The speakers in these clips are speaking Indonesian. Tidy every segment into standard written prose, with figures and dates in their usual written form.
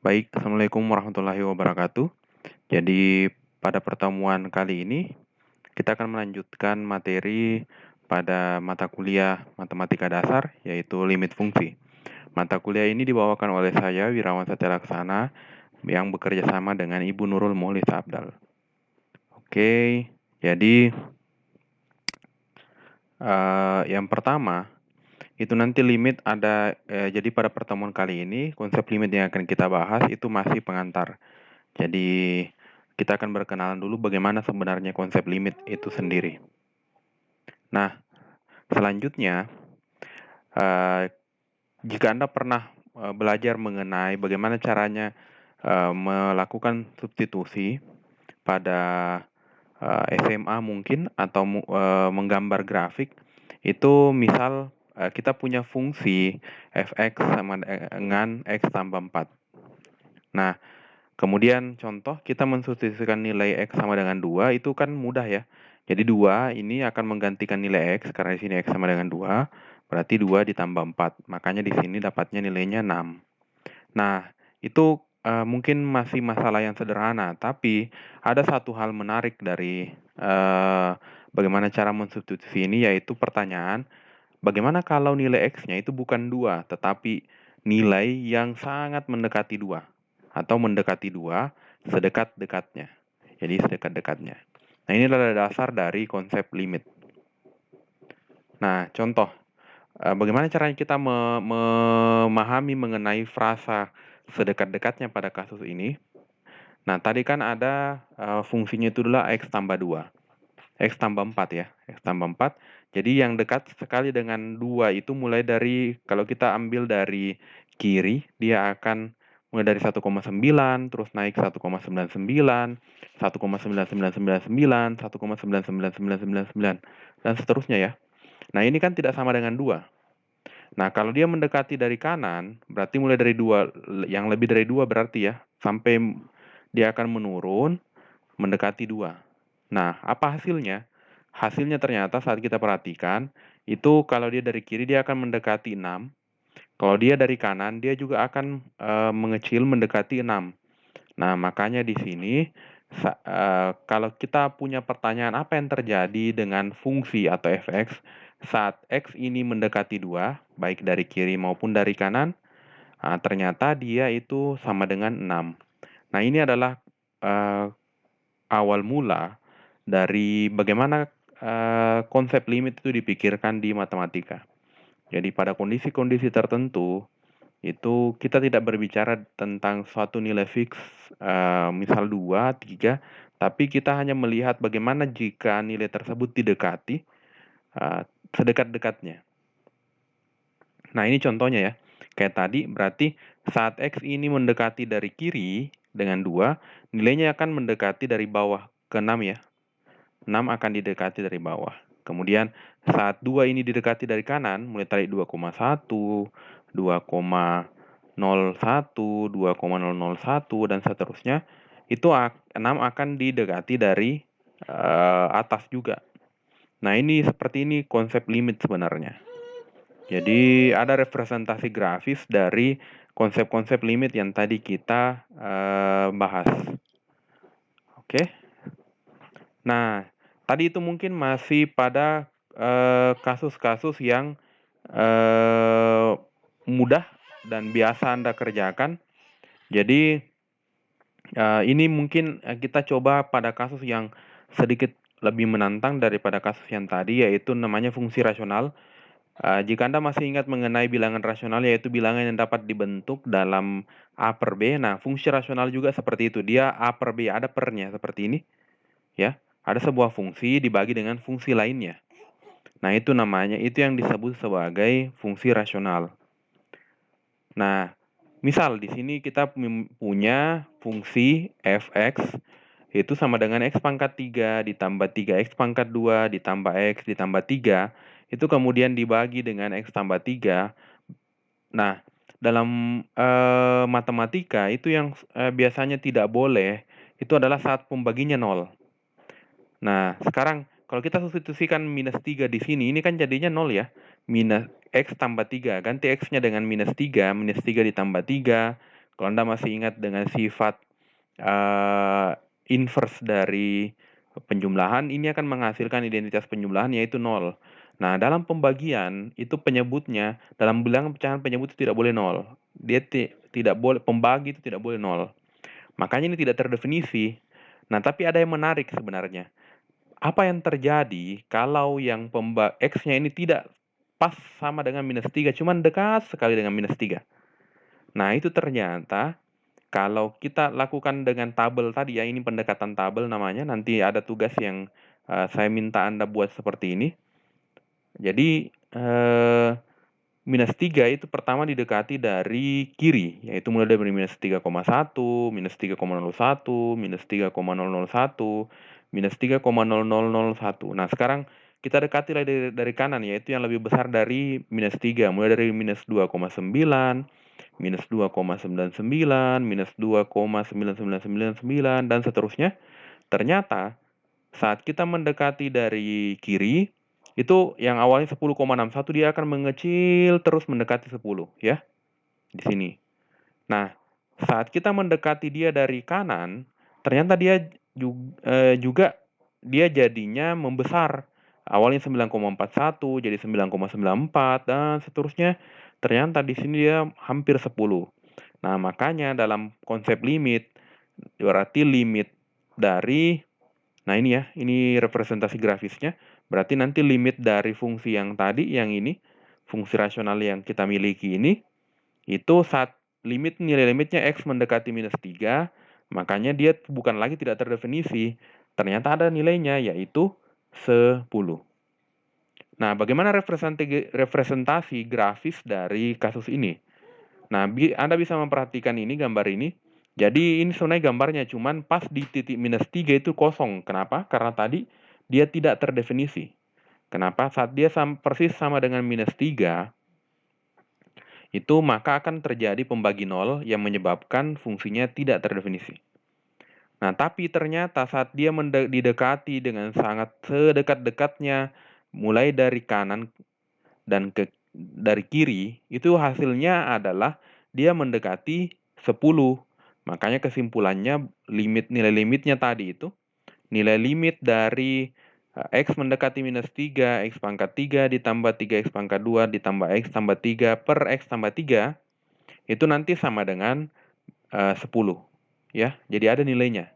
Baik, Assalamualaikum warahmatullahi wabarakatuh. Jadi, pada pertemuan kali ini, kita akan melanjutkan materi pada mata kuliah Matematika Dasar, yaitu limit fungsi. Mata kuliah ini dibawakan oleh saya, Wirawan Satya Laksana, yang bekerja sama dengan Ibu Nurul Mohlisa Abdal. Oke, jadi yang pertama, itu nanti limit ada, jadi pada pertemuan kali ini, konsep limit yang akan kita bahas itu masih pengantar. Jadi, kita akan berkenalan dulu bagaimana sebenarnya konsep limit itu sendiri. Nah, selanjutnya, jika Anda pernah belajar mengenai bagaimana caranya melakukan substitusi pada SMA mungkin, atau menggambar grafik, itu misal kita punya fungsi fx sama dengan x tambah 4. Nah, kemudian contoh kita mensubstitusikan nilai X sama dengan 2 itu kan mudah ya. Jadi 2 ini akan menggantikan nilai X karena di sini X sama dengan 2, berarti 2 ditambah 4. Makanya di sini dapatnya nilainya 6. Nah, itu mungkin masih masalah yang sederhana, tapi ada satu hal menarik dari bagaimana cara mensubstitusi ini, yaitu pertanyaan, bagaimana kalau nilai X-nya itu bukan 2, tetapi nilai yang sangat mendekati 2, atau mendekati 2 sedekat-dekatnya. Jadi sedekat-dekatnya. Nah, ini adalah dasar dari konsep limit. Nah, contoh, bagaimana caranya kita memahami mengenai frasa sedekat-dekatnya pada kasus ini? Nah, tadi kan ada fungsinya itu adalah X tambah 2. X tambah 4 ya, X tambah 4. Jadi yang dekat sekali dengan 2 itu mulai dari, kalau kita ambil dari kiri, dia akan mulai dari 1,9, terus naik 1,99, 1,9999, 1,99999, dan seterusnya ya. Nah, ini kan tidak sama dengan 2. Nah, kalau dia mendekati dari kanan, berarti mulai dari 2, yang lebih dari 2 berarti ya, sampai dia akan menurun, mendekati 2. Nah, apa hasilnya? Hasilnya ternyata saat kita perhatikan, itu kalau dia dari kiri dia akan mendekati 6, kalau dia dari kanan dia juga akan mengecil mendekati 6. Nah, makanya di sini kalau kita punya pertanyaan apa yang terjadi dengan fungsi atau fx saat x ini mendekati 2, baik dari kiri maupun dari kanan, ternyata dia itu sama dengan 6. Nah, ini adalah awal mula dari bagaimana konsep limit itu dipikirkan di matematika. Jadi pada kondisi-kondisi tertentu, itu kita tidak berbicara tentang suatu nilai fix, misal 2, 3, tapi kita hanya melihat bagaimana jika nilai tersebut didekati sedekat-dekatnya. Nah, ini contohnya ya. Kayak tadi, berarti saat X ini mendekati dari kiri dengan 2, nilainya akan mendekati dari bawah ke 6 ya. 6 akan didekati dari bawah. Kemudian saat 2 ini didekati dari kanan, mulai dari 2,1, 2,01, 2,001, dan seterusnya, itu 6 akan didekati dari atas juga. Nah, ini seperti ini konsep limit sebenarnya. Jadi ada representasi grafis dari konsep-konsep limit yang tadi kita bahas. Oke. Nah, tadi itu mungkin masih pada kasus-kasus yang mudah dan biasa Anda kerjakan. Jadi ini mungkin kita coba pada kasus yang sedikit lebih menantang daripada kasus yang tadi, yaitu namanya fungsi rasional. Jika Anda masih ingat mengenai bilangan rasional, yaitu bilangan yang dapat dibentuk dalam A per B. Nah, fungsi rasional juga seperti itu. Dia A per B, ada pernya seperti ini. Ya, ada sebuah fungsi dibagi dengan fungsi lainnya. Nah, itu namanya, itu yang disebut sebagai fungsi rasional. Nah, misal di sini kita punya fungsi fx itu sama dengan x pangkat 3 ditambah 3x pangkat 2 ditambah x ditambah 3, itu kemudian dibagi dengan x tambah 3. Nah, dalam matematika itu yang biasanya tidak boleh, itu adalah saat pembaginya 0. Nah, sekarang kalau kita substitusikan minus 3 di sini, ini kan jadinya 0 ya. Minus x tambah 3, ganti x-nya dengan minus 3 ditambah 3, Kalau Anda masih ingat dengan sifat inverse dari penjumlahan, ini akan menghasilkan identitas penjumlahan yaitu 0. Nah, dalam pembagian itu penyebutnya, dalam bilangan pecahan penyebut itu tidak boleh 0. Dia tidak boleh, pembagi itu tidak boleh 0. Makanya ini tidak terdefinisi. Nah, tapi ada yang menarik sebenarnya. Apa yang terjadi kalau yang X-nya ini tidak pas sama dengan minus 3, cuman dekat sekali dengan minus 3. Nah, itu ternyata kalau kita lakukan dengan tabel tadi ya, ini pendekatan tabel namanya, nanti ada tugas yang saya minta Anda buat seperti ini. Jadi, minus 3 itu pertama didekati dari kiri, yaitu mulai dari minus 3,1, minus 3,01, minus 3,001, minus 3,0001. Nah, sekarang kita dekati dari kanan, yaitu yang lebih besar dari minus 3, mulai dari minus 2,9, minus 2,99, minus 2,9999, dan seterusnya. Ternyata, saat kita mendekati dari kiri, itu yang awalnya 10,61 dia akan mengecil terus mendekati 10 ya, di sini. Nah, saat kita mendekati dia dari kanan, ternyata dia juga dia jadinya membesar. Awalnya 9,41 jadi 9,94 dan seterusnya. Ternyata di sini dia hampir 10. Nah, makanya dalam konsep limit, berarti limit dari, nah ini ya, ini representasi grafisnya. Berarti nanti limit dari fungsi yang tadi, yang ini, fungsi rasional yang kita miliki ini, itu saat nilai limitnya X mendekati minus 3, makanya dia bukan lagi tidak terdefinisi. Ternyata ada nilainya, yaitu 10. Nah, bagaimana representasi grafis dari kasus ini? Nah, Anda bisa memperhatikan ini, gambar ini. Jadi ini sebenarnya gambarnya, cuman pas di titik minus 3 itu kosong. Kenapa? Karena tadi dia tidak terdefinisi. Kenapa? Saat dia persis sama dengan minus 3, itu maka akan terjadi pembagi 0 yang menyebabkan fungsinya tidak terdefinisi. Nah, tapi ternyata saat dia didekati dengan sangat sedekat-dekatnya, mulai dari kanan dan dari kiri, itu hasilnya adalah dia mendekati 10. Makanya kesimpulannya nilai limitnya tadi itu, nilai limit dari X mendekati minus 3, X pangkat 3 ditambah 3X pangkat 2 ditambah X tambah 3 per X tambah 3, itu nanti sama dengan 10. Ya, jadi ada nilainya.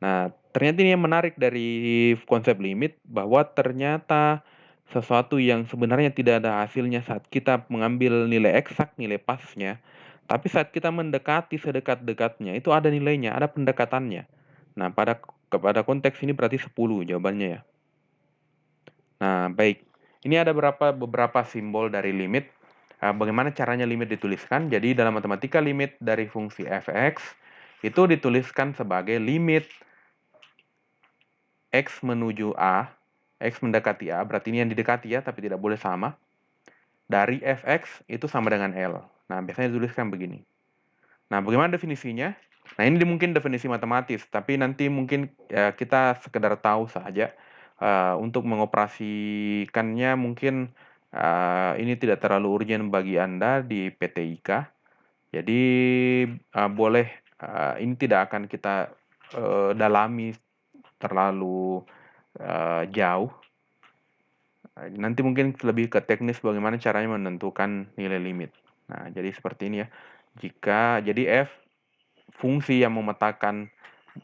Nah, ternyata ini yang menarik dari konsep limit, bahwa ternyata sesuatu yang sebenarnya tidak ada hasilnya saat kita mengambil nilai eksak, nilai pasnya, tapi saat kita mendekati sedekat-dekatnya, itu ada nilainya, ada pendekatannya. Nah, pada konteks ini berarti 10 jawabannya ya. Nah, baik. Ini ada beberapa simbol dari limit. Bagaimana caranya limit dituliskan? Jadi dalam matematika, limit dari fungsi f(x) itu dituliskan sebagai limit X menuju A, X mendekati A, berarti ini yang didekati ya, tapi tidak boleh sama. Dari fx itu sama dengan L. Nah, biasanya dituliskan begini. Nah, bagaimana definisinya? Nah, ini mungkin definisi matematis, tapi nanti mungkin ya, kita sekedar tahu saja. Untuk mengoperasikannya mungkin ini tidak terlalu urgent bagi Anda di PTIK. Jadi, boleh, ini tidak akan kita dalami terlalu jauh. Nanti mungkin lebih ke teknis bagaimana caranya menentukan nilai limit. Nah, jadi seperti ini ya. Jadi f fungsi yang memetakan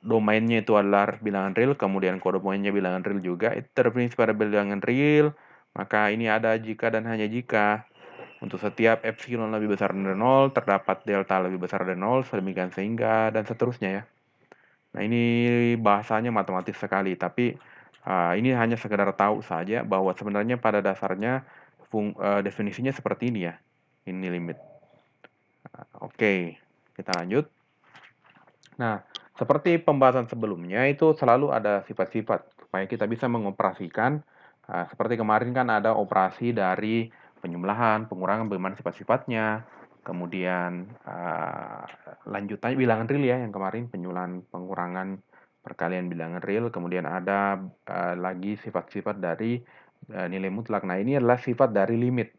domainnya itu adalah bilangan real, kemudian kodomennya bilangan real juga, itu terdefinisi pada bilangan real, maka ini ada jika dan hanya jika untuk setiap epsilon lebih besar dari 0, terdapat delta lebih besar dari 0, sedemikian sehingga, dan seterusnya ya. Nah, ini bahasanya matematis sekali, tapi ini hanya sekedar tahu saja bahwa sebenarnya pada dasarnya definisinya seperti ini ya, ini limit. Oke, kita lanjut. Nah, seperti pembahasan sebelumnya itu selalu ada sifat-sifat supaya kita bisa mengoperasikan. Seperti kemarin kan ada operasi dari penjumlahan, pengurangan, bagaimana sifat-sifatnya. Kemudian lanjutannya bilangan real ya, yang kemarin penjumlahan, pengurangan, perkalian bilangan real. Kemudian ada lagi sifat-sifat dari nilai mutlak. Nah, ini adalah sifat dari limit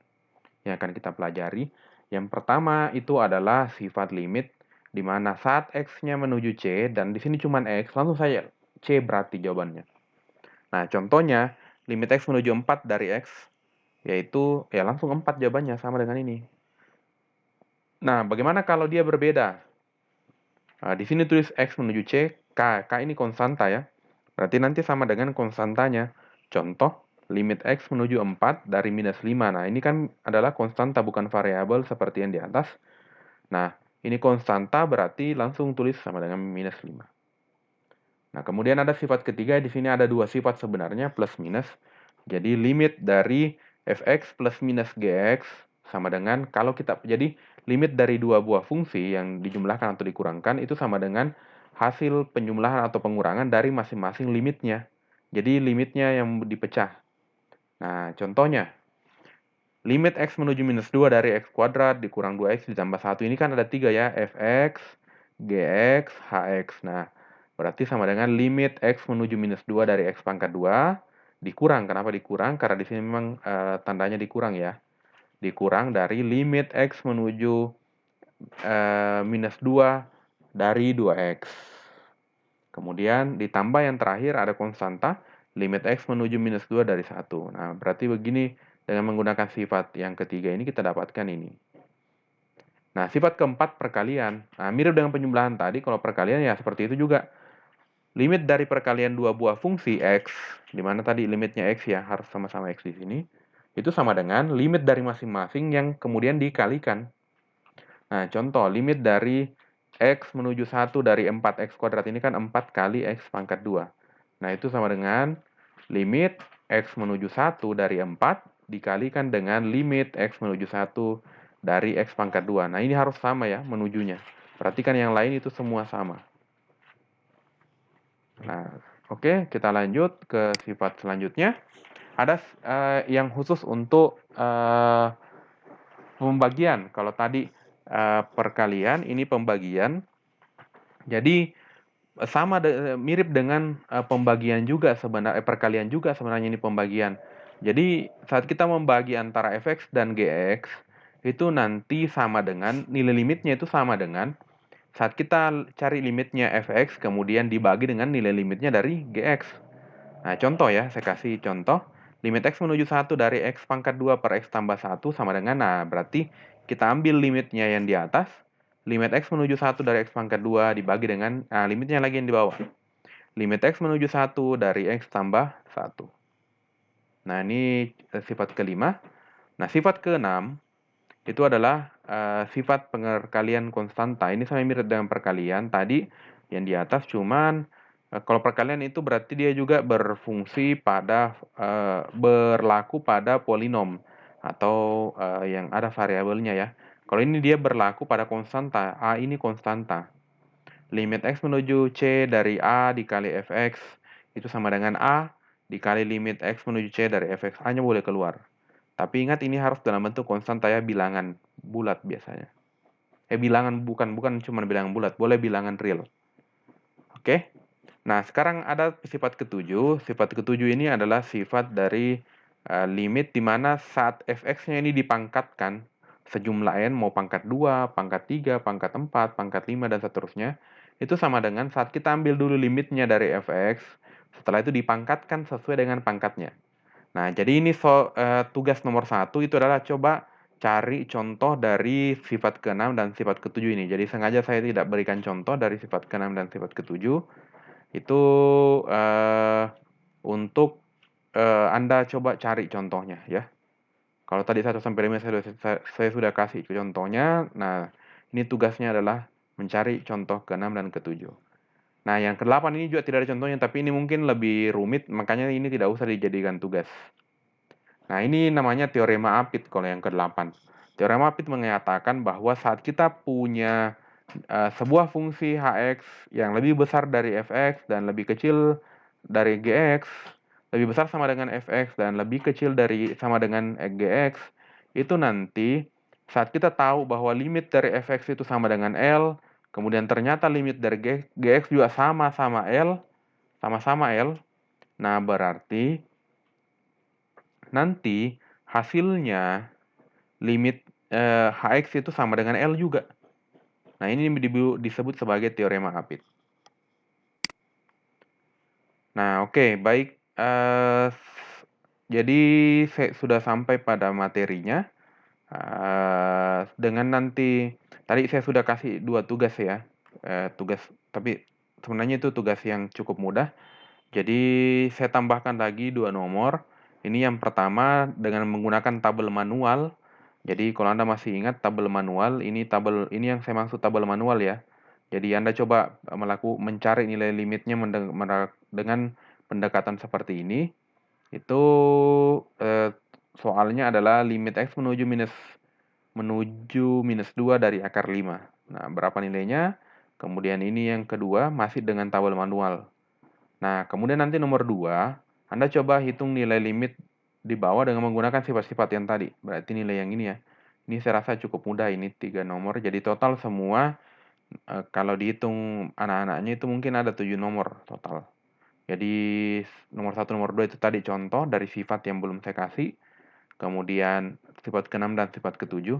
yang akan kita pelajari. Yang pertama itu adalah sifat limit di mana saat X-nya menuju C, dan di sini cuma X, langsung saja C berarti jawabannya. Nah, contohnya, limit X menuju 4 dari X, yaitu, ya langsung 4 jawabannya, sama dengan ini. Nah, bagaimana kalau dia berbeda? Nah, di sini tulis X menuju C, K ini konstanta ya. Berarti nanti sama dengan konstantanya. Contoh, limit X menuju 4 dari minus 5. Nah, ini kan adalah konstanta, bukan variabel seperti yang di atas. Nah, ini konstanta berarti langsung tulis sama dengan minus 5. Nah, kemudian ada sifat ketiga, di sini ada dua sifat sebenarnya, plus minus. Jadi limit dari fx plus minus gx sama dengan, kalau kita, jadi limit dari dua buah fungsi yang dijumlahkan atau dikurangkan, itu sama dengan hasil penjumlahan atau pengurangan dari masing-masing limitnya. Jadi limitnya yang dipecah. Nah, contohnya, limit x menuju minus 2 dari x kuadrat dikurang 2x ditambah 1. Ini kan ada 3 ya, fx, gx, hx. Nah, berarti sama dengan limit x menuju minus 2 dari x pangkat 2 dikurang. Kenapa dikurang? Karena di sini memang tandanya dikurang ya. Dikurang dari limit x menuju minus 2 dari 2x. Kemudian ditambah yang terakhir ada konstanta, limit x menuju minus 2 dari 1. Nah, berarti begini, dengan menggunakan sifat yang ketiga ini kita dapatkan ini. Nah, sifat keempat perkalian. Nah, mirip dengan penjumlahan tadi, kalau perkalian ya seperti itu juga. Limit dari perkalian dua buah fungsi x, di mana tadi limitnya x ya, harus sama-sama x di sini, itu sama dengan limit dari masing-masing yang kemudian dikalikan. Nah, contoh, limit dari x menuju 1 dari 4x kuadrat ini kan 4 kali x pangkat 2. Nah, itu sama dengan limit x menuju 1 dari 4 dikalikan dengan limit x menuju 1 dari x pangkat 2. Nah, ini harus sama ya menujunya. Perhatikan yang lain itu semua sama. Nah, oke, kita lanjut ke sifat selanjutnya. Ada yang khusus untuk pembagian. Kalau tadi perkalian, ini pembagian. Jadi sama mirip dengan pembagian juga sebenarnya, perkalian juga sebenarnya ini pembagian. Jadi saat kita membagi antara fx dan gx itu nanti sama dengan nilai limitnya itu sama dengan saat kita cari limitnya fx kemudian dibagi dengan nilai limitnya dari gx. Nah, contoh ya, saya kasih contoh. Limit x menuju 1 dari x pangkat 2 per x tambah 1 sama dengan, nah berarti kita ambil limitnya yang di atas, limit x menuju 1 dari x pangkat 2 dibagi dengan, nah limitnya lagi yang di bawah. Limit x menuju 1 dari x tambah 1. Nah, ini sifat kelima. Nah, sifat keenam itu adalah sifat perkalian konstanta. Ini sama mirip dengan perkalian tadi yang di atas, cuman kalau perkalian itu berarti dia juga berfungsi pada berlaku pada polinom atau yang ada variabelnya ya. Kalau ini dia berlaku pada konstanta, A ini konstanta. Limit x menuju C dari A dikali fx itu sama dengan A dikali limit x menuju C dari fx. A-nya boleh keluar. Tapi ingat ini harus dalam bentuk konstanta ya, bilangan bulat biasanya. Bilangan bukan cuma bilangan bulat, boleh bilangan real. Oke. Nah, sekarang ada sifat ketujuh. Sifat ketujuh ini adalah sifat dari limit di mana saat fx-nya ini dipangkatkan sejumlah n, mau pangkat 2, pangkat 3, pangkat 4, pangkat 5, dan seterusnya, itu sama dengan saat kita ambil dulu limitnya dari fx, setelah itu dipangkatkan sesuai dengan pangkatnya. Nah, jadi ini tugas nomor 1 itu adalah coba cari contoh dari sifat ke-6 dan sifat ke-7 ini. Jadi sengaja saya tidak berikan contoh dari sifat ke-6 dan sifat ke-7. Itu untuk Anda coba cari contohnya ya. Kalau tadi 1 sampai 5 saya sudah kasih contohnya. Nah, ini tugasnya adalah mencari contoh ke-6 dan ke-7. Nah, yang ke-8 ini juga tidak ada contohnya, tapi ini mungkin lebih rumit, makanya ini tidak usah dijadikan tugas. Nah, ini namanya teorema Apit kalau yang ke-8. Teorema Apit mengatakan bahwa saat kita punya sebuah fungsi hx yang lebih besar dari fx dan lebih kecil dari gx, lebih besar sama dengan fx dan lebih kecil dari sama dengan gx, itu nanti saat kita tahu bahwa limit dari fx itu sama dengan L, kemudian ternyata limit dari gx juga sama-sama L, nah berarti nanti hasilnya limit hx itu sama dengan L juga. Nah, ini disebut sebagai teorema Apit. Nah, oke, baik. Jadi saya sudah sampai pada materinya. Dengan nanti tadi saya sudah kasih 2 tugas ya, tugas tapi sebenarnya itu tugas yang cukup mudah. Jadi saya tambahkan lagi 2 nomor. Ini yang pertama dengan menggunakan tabel manual. Jadi kalau Anda masih ingat tabel manual, ini yang saya maksud tabel manual ya. Jadi Anda coba mencari nilai limitnya dengan pendekatan seperti ini. Itu soalnya adalah limit x menuju minus 2 dari akar 5. Nah, berapa nilainya? Kemudian ini yang kedua masih dengan tabel manual. Nah, kemudian nanti nomor 2, Anda coba hitung nilai limit di bawah dengan menggunakan sifat-sifat yang tadi. Berarti nilai yang ini ya. Ini saya rasa cukup mudah, ini 3 nomor. Jadi total semua, kalau dihitung anak-anaknya itu mungkin ada 7 nomor total. Jadi nomor 1, nomor 2 itu tadi contoh dari sifat yang belum saya kasih. Kemudian sifat ke-6 dan sifat ke-7.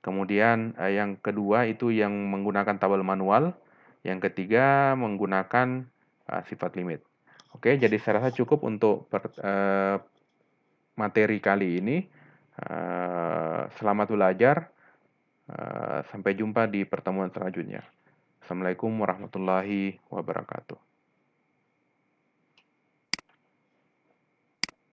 Kemudian yang kedua itu yang menggunakan tabel manual. Yang ketiga menggunakan sifat limit. Oke, jadi saya rasa cukup untuk materi kali ini. Selamat belajar. Sampai jumpa di pertemuan selanjutnya. Assalamualaikum warahmatullahi wabarakatuh.